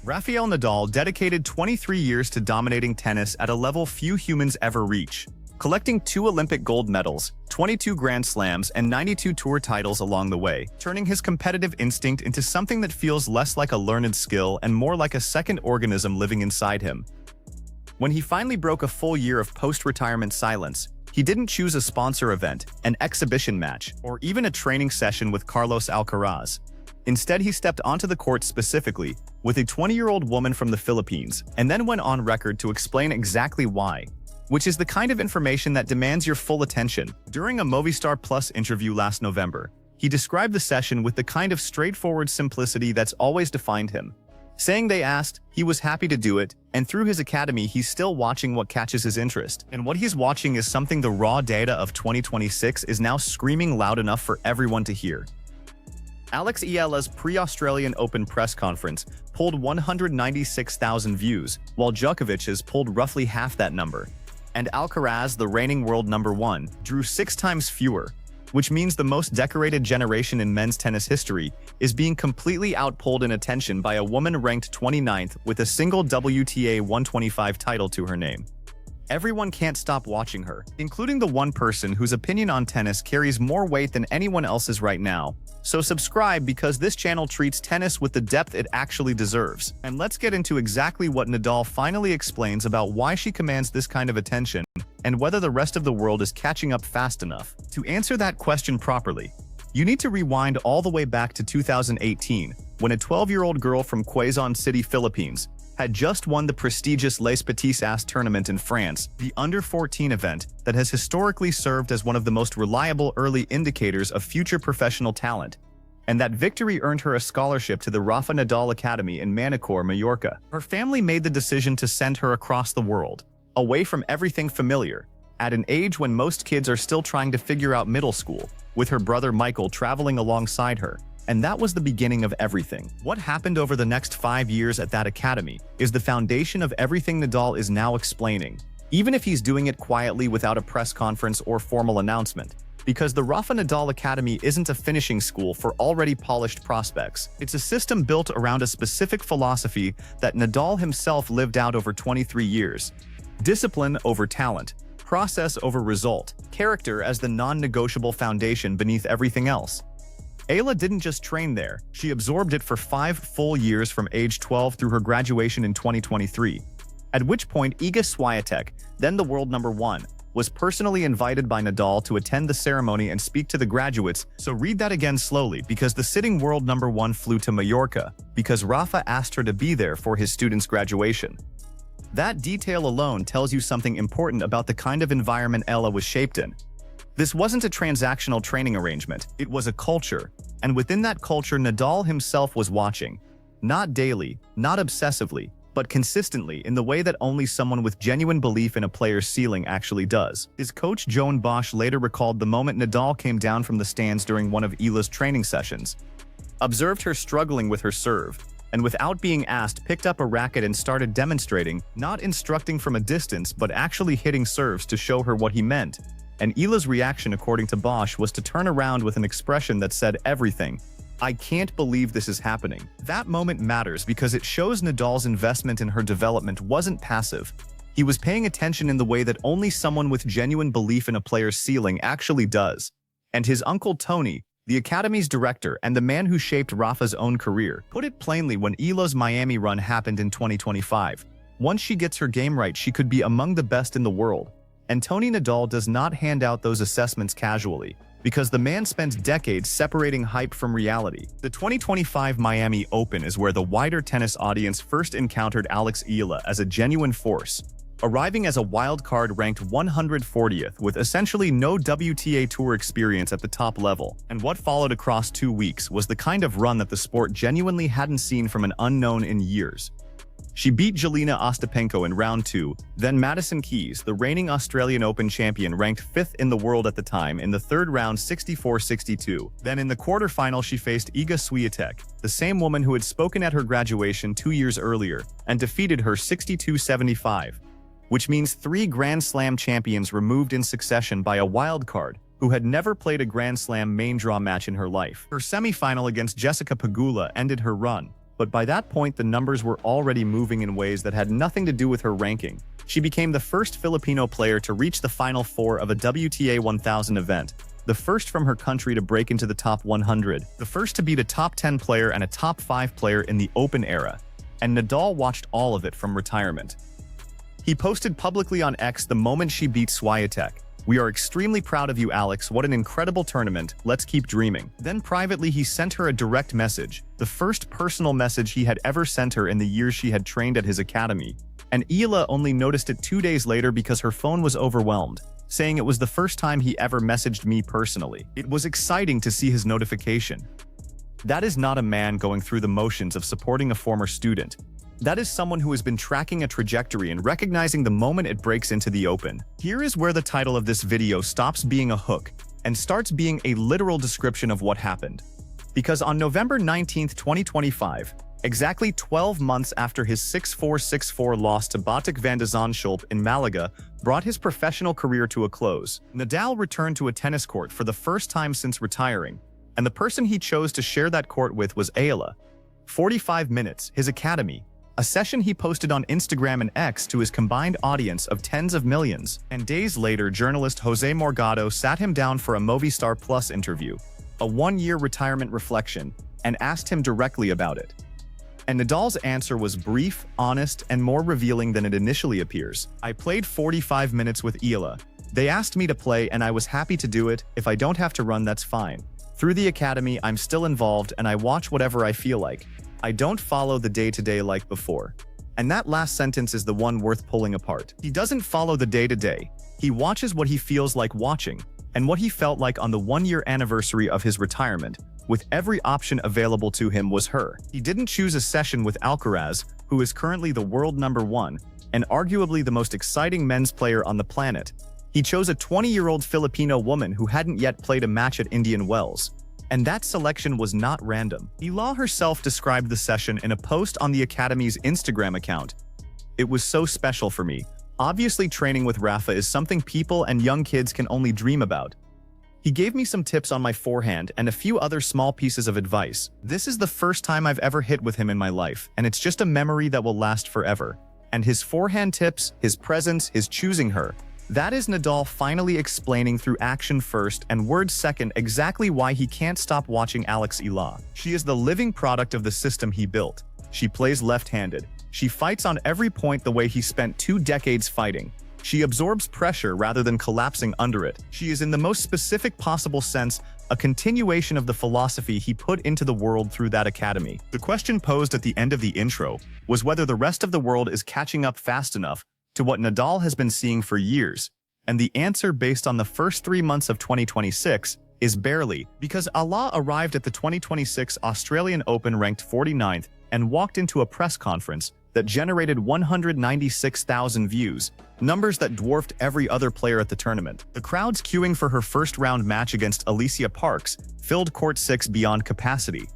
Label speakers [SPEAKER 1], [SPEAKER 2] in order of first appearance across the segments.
[SPEAKER 1] Rafael Nadal dedicated 23 years to dominating tennis at a level few humans ever reach, collecting 2 Olympic gold medals, 22 Grand Slams, and 92 tour titles along the way, turning his competitive instinct into something that feels less like a learned skill and more like a second organism living inside him. When he finally broke a full year of post-retirement silence, he didn't choose a sponsor event, an exhibition match, or even a training session with Carlos Alcaraz. Instead, he stepped onto the court specifically with a 20-year-old woman from the Philippines, and then went on record to explain exactly why, which is the kind of information that demands your full attention. During a Movistar Plus interview last November, he described the session with the kind of straightforward simplicity that's always defined him, saying they asked, he was happy to do it, and through his academy he's still watching what catches his interest. And what he's watching is something the raw data of 2026 is now screaming loud enough for everyone to hear. Alex Eala's pre-Australian Open press conference pulled 196,000 views, while Djokovic's pulled roughly half that number. And Alcaraz, the reigning world number 1, drew 6 times fewer, which means the most decorated generation in men's tennis history is being completely outpolled in attention by a woman ranked 29th with a single WTA 125 title to her name. Everyone can't stop watching her, including the one person whose opinion on tennis carries more weight than anyone else's right now. So subscribe, because this channel treats tennis with the depth it actually deserves. And let's get into exactly what Nadal finally explains about why she commands this kind of attention and whether the rest of the world is catching up fast enough. To answer that question properly, you need to rewind all the way back to 2018, when a 12-year-old girl from Quezon City, Philippines, had just won the prestigious Les Petits As tournament in France, the under-14 event that has historically served as one of the most reliable early indicators of future professional talent. And that victory earned her a scholarship to the Rafa Nadal Academy in Manacor, Mallorca. Her family made the decision to send her across the world, away from everything familiar, at an age when most kids are still trying to figure out middle school, with her brother Michael traveling alongside her. And that was the beginning of everything. What happened over the next 5 years at that academy is the foundation of everything Nadal is now explaining, even if he's doing it quietly without a press conference or formal announcement. Because the Rafa Nadal Academy isn't a finishing school for already polished prospects. It's a system built around a specific philosophy that Nadal himself lived out over 23 years. Discipline over talent, process over result, character as the non-negotiable foundation beneath everything else. Eala didn't just train there, she absorbed it for 5 full years from age 12 through her graduation in 2023, at which point Iga Swiatek, then the world number 1, was personally invited by Nadal to attend the ceremony and speak to the graduates. So read that again slowly, because the sitting world number 1 flew to Mallorca because Rafa asked her to be there for his student's graduation. That detail alone tells you something important about the kind of environment Eala was shaped in. This wasn't a transactional training arrangement, it was a culture, and within that culture Nadal himself was watching. Not daily, not obsessively, but consistently, in the way that only someone with genuine belief in a player's ceiling actually does. His coach Joan Bosch later recalled the moment Nadal came down from the stands during one of Eala's training sessions, observed her struggling with her serve, and without being asked picked up a racket and started demonstrating, not instructing from a distance but actually hitting serves to show her what he meant. And Eala's reaction, according to Bosch, was to turn around with an expression that said everything. "I can't believe this is happening." That moment matters because it shows Nadal's investment in her development wasn't passive. He was paying attention in the way that only someone with genuine belief in a player's ceiling actually does. And his uncle Tony, the Academy's director and the man who shaped Rafa's own career, put it plainly when Eala's Miami run happened in 2025. Once she gets her game right, she could be among the best in the world. And Tony Nadal does not hand out those assessments casually, because the man spent decades separating hype from reality. The 2025 Miami Open is where the wider tennis audience first encountered Alex Eala as a genuine force, arriving as a wild card ranked 140th with essentially no WTA Tour experience at the top level. And what followed across 2 weeks was the kind of run that the sport genuinely hadn't seen from an unknown in years. She beat Jelena Ostapenko in round 2, then Madison Keys, the reigning Australian Open champion ranked 5th in the world at the time, in the third round 64-62. Then in the quarterfinal she faced Iga Swiatek, the same woman who had spoken at her graduation 2 years earlier, and defeated her 62-75. Which means 3 Grand Slam champions removed in succession by a wild card who had never played a Grand Slam main draw match in her life. Her semi-final against Jessica Pegula ended her run, but by that point the numbers were already moving in ways that had nothing to do with her ranking. She became the first Filipino player to reach the Final Four of a WTA 1000 event, the first from her country to break into the top 100, the first to beat a top 10 player and a top 5 player in the Open era, and Nadal watched all of it from retirement. He posted publicly on X the moment she beat Swiatek. "We are extremely proud of you, Alex. What an incredible tournament. Let's keep dreaming." Then privately he sent her a direct message, the first personal message he had ever sent her in the years she had trained at his academy. And Eala only noticed it 2 days later because her phone was overwhelmed, saying it was the first time he ever messaged me personally. It was exciting to see his notification. That is not a man going through the motions of supporting a former student. That is someone who has been tracking a trajectory and recognizing the moment it breaks into the Open. Here is where the title of this video stops being a hook and starts being a literal description of what happened. Because on November 19, 2025, exactly 12 months after his 6-4-6-4 loss to Botic van de Zandschulp in Malaga brought his professional career to a close, Nadal returned to a tennis court for the first time since retiring, and the person he chose to share that court with was Eala. 45 minutes, his academy, a session he posted on Instagram and X to his combined audience of tens of millions. And days later, journalist Jose Morgado sat him down for a Movistar Plus interview, a one-year retirement reflection, and asked him directly about it. And Nadal's answer was brief, honest, and more revealing than it initially appears. "I played 45 minutes with Eala. They asked me to play and I was happy to do it. If I don't have to run, that's fine. Through the academy, I'm still involved and I watch whatever I feel like. I don't follow the day-to-day like before." And that last sentence is the one worth pulling apart. He doesn't follow the day-to-day. He watches what he feels like watching, and what he felt like on the one-year anniversary of his retirement, with every option available to him, was her. He didn't choose a session with Alcaraz, who is currently the world #1, and arguably the most exciting men's player on the planet. He chose a 20-year-old Filipino woman who hadn't yet played a match at Indian Wells. And that selection was not random. Eala herself described the session in a post on the Academy's Instagram account. "It was so special for me. Obviously, training with Rafa is something people and young kids can only dream about. He gave me some tips on my forehand and a few other small pieces of advice. This is the first time I've ever hit with him in my life, and it's just a memory that will last forever. And his forehand tips, his presence, his choosing her. That is Nadal finally explaining through action first and words second exactly why he can't stop watching Alex Eala. She is the living product of the system he built. She plays left-handed. She fights on every point the way he spent 2 decades fighting. She absorbs pressure rather than collapsing under it. She is in the most specific possible sense a continuation of the philosophy he put into the world through that academy." The question posed at the end of the intro was whether the rest of the world is catching up fast enough to what Nadal has been seeing for years, and the answer based on the first 3 months of 2026 is barely, because Eala arrived at the 2026 Australian Open ranked 49th and walked into a press conference that generated 196,000 views, numbers that dwarfed every other player at the tournament. The crowds queuing for her first-round match against Alicia Parks filled Court 6 beyond capacity.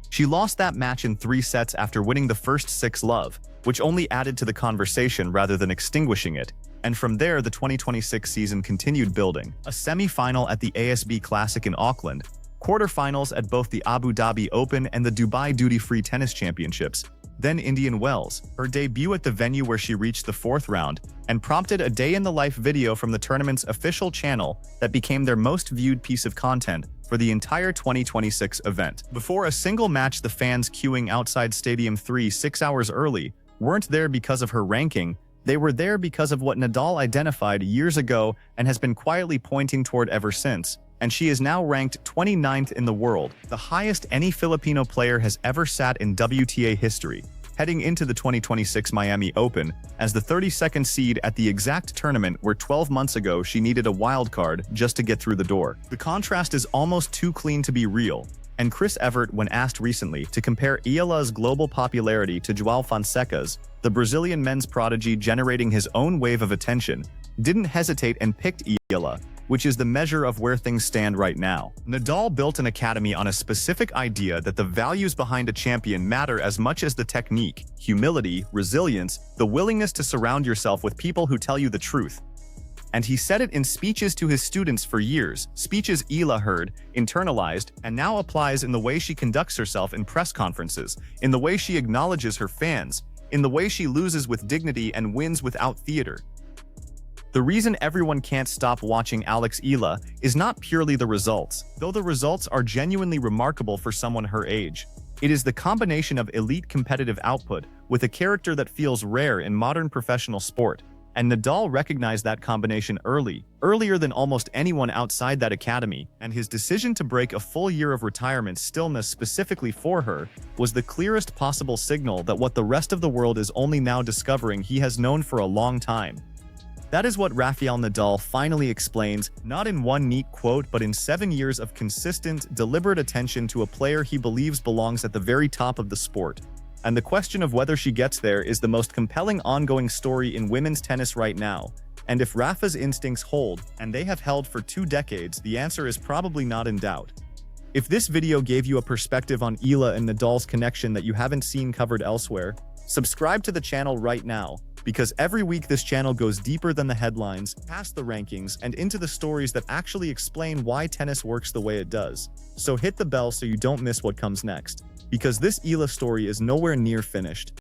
[SPEAKER 1] She lost that match in 3 sets after winning the first 6-love, which only added to the conversation rather than extinguishing it, and from there the 2026 season continued building. A semi-final at the ASB Classic in Auckland, quarterfinals at both the Abu Dhabi Open and the Dubai Duty-Free Tennis Championships, then Indian Wells, her debut at the venue where she reached the 4th round, and prompted a day-in-the-life video from the tournament's official channel that became their most viewed piece of content for the entire 2026 event. Before a single match, the fans queuing outside Stadium 3 6 hours early weren't there because of her ranking, they were there because of what Nadal identified years ago and has been quietly pointing toward ever since. And she is now ranked 29th in the world, the highest any Filipino player has ever sat in WTA history, heading into the 2026 Miami Open as the 32nd seed at the exact tournament where 12 months ago she needed a wild card just to get through the door. The contrast is almost too clean to be real, and Chris Evert, when asked recently to compare Eala's global popularity to João Fonseca's, the Brazilian men's prodigy generating his own wave of attention, didn't hesitate and picked Eala, which is the measure of where things stand right now. Nadal built an academy on a specific idea that the values behind a champion matter as much as the technique, humility, resilience, the willingness to surround yourself with people who tell you the truth. And he said it in speeches to his students for years, speeches Eala heard, internalized, and now applies in the way she conducts herself in press conferences, in the way she acknowledges her fans, in the way she loses with dignity and wins without theater. The reason everyone can't stop watching Alex Eala is not purely the results, though the results are genuinely remarkable for someone her age. It is the combination of elite competitive output with a character that feels rare in modern professional sport. And Nadal recognized that combination earlier than almost anyone outside that academy, and his decision to break a full year of retirement stillness specifically for her was the clearest possible signal that what the rest of the world is only now discovering he has known for a long time. That is what Rafael Nadal finally explains, not in one neat quote but in 7 years of consistent, deliberate attention to a player he believes belongs at the very top of the sport. And the question of whether she gets there is the most compelling ongoing story in women's tennis right now. And if Rafa's instincts hold, and they have held for 2 decades, the answer is probably not in doubt. If this video gave you a perspective on Eala and Nadal's connection that you haven't seen covered elsewhere, subscribe to the channel right now, because every week this channel goes deeper than the headlines, past the rankings, and into the stories that actually explain why tennis works the way it does. So hit the bell so you don't miss what comes next, because this Eala story is nowhere near finished.